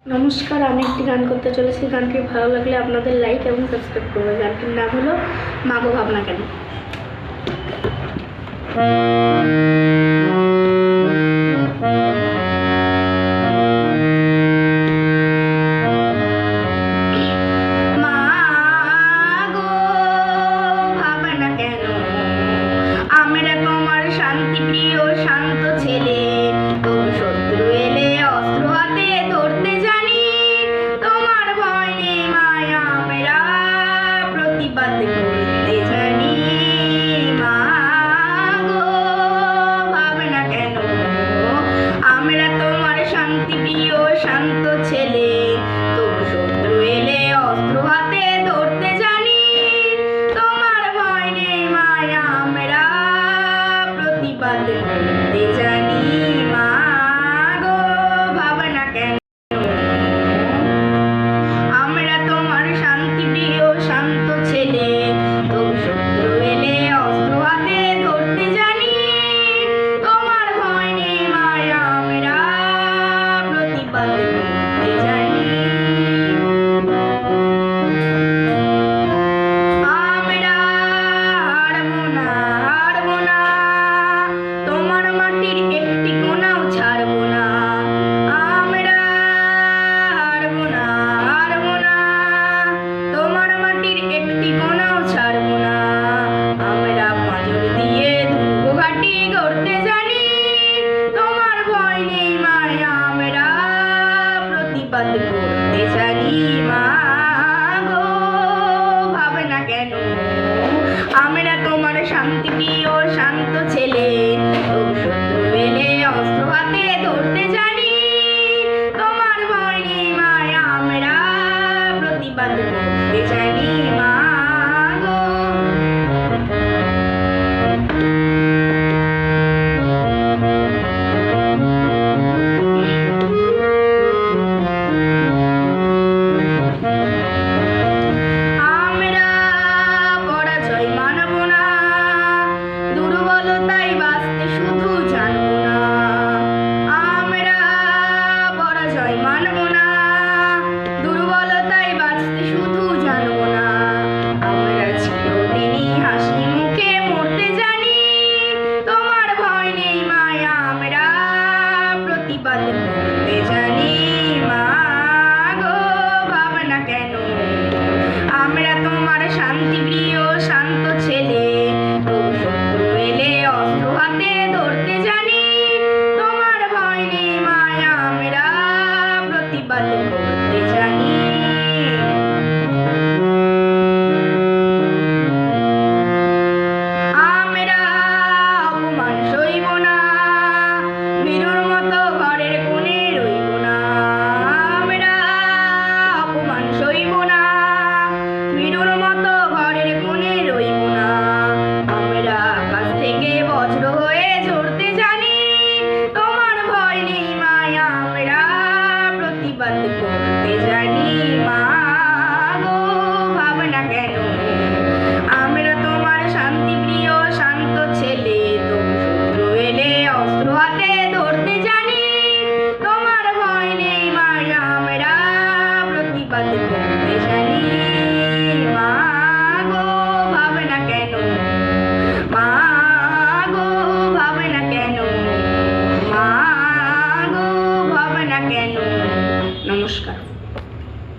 নমস্কার, আমি একটি গান করতে চলেছি। গানটি ভালো লাগলে আপনাদের লাইক এবং সাবস্ক্রাইব করবে। গানটির নাম হলো মাগো ভাবনা কেন। মাগো ভাবনা কেন, আমরা তোমার শান্তি প্রিয় শান্ত ছেলে, তবু শত্রু এলে অস্ত্র হাতে ধরতে জানি। তোমার ভয় নেই মায়া, আমরা প্রতিবাদ করতে জানি। মাগো ভাবনা কেন, আমরা তোমার শান্তি প্রিয় শান্ত ছেলে, তবু শত্রু এলে অস্ত্র হাতে ধরতে জানি। তোমার ভয় নেই মায়া, আমরা প্রতিবাদ করতে জানি। মাগো ভাবনা কেন, আমরা তোমার শান্তি প্রিয় শান্ত ছেলে, তবু শত্রু এলে অস্ত্র হাতে ধরতে জানি। তোমার ভয় নেই মায়া, আমরা প্রতিবাদ করতে জানি। আমরা হারবো না, হারবো না, তোমার মাটির একটি কোণাও ছাড়বো না। আমরা হারবো না, হারবো না, তোমার মাটির একটি কোণাও ছাড়বো না। আমরা পাঁজর দিয়ে দুর্গ ঘাটি গড়তে জানি। তোমার ভয় নেই মায়া, আমরা প্রতিবাদ করতে জানি। মাগো ভাবনা কেন, আমরা তোমার শান্তি প্রিয় শান্ত ছেলে, তবু শত্রু এলে অস্ত্র হাতে ধরতে জানি। তোমার ভয় নেই মায়া, আমরা প্রতিবাদ করতে জানি। মাগো আমরা পরাজয় মানব না, দুর্বলতায় বাঁচতে শুধু জানব না। আমরা পরাজয় মানব না, দুর্বলতায় বাঁচতে শুধু জানব না। আমরা চিরদিনই হাসি মুখে মরতে জানি। তোমার ভয় নেই মায়া, আমরা প্রতিবাদ করতে জানি। মাগো ভাবনা কেন, আমরা তোমার শান্তি প্রিয় শান্ত ছেলে, তবু শত্রু এলে অস্ত্র হাতে ধরতে জানি। তোমার ভয় নেই মায়া, আমরা প্রতিবাদ করতে জানি। আমরা অপমান সইব না, বীরুর মতো ঘরের কোণে রইব না। আমরা অপমান সইব না, বীরুর মতো ঘরের কোণে রইব না। আমরা আকাশ থেকে বজ্র হয়ে ঝরতে জানি। তোমার ভয় নেই মায়া, আমরা প্রতিবাদ করতে জানি। মাগো ভাবনা কেন, আমরা তোমার শান্তি প্রিয় শান্ত ছেলে, তবু শত্রু এলে অস্ত্র হাতে ধরতে জানি। তোমার ভয় নেই মায়া, আমরা প্রতিবাদ করতে জানি। মাগো ভাবনা কেন, মাগো ভাবনা কেন, মাগো ভাবনা কেন। নমস্কার।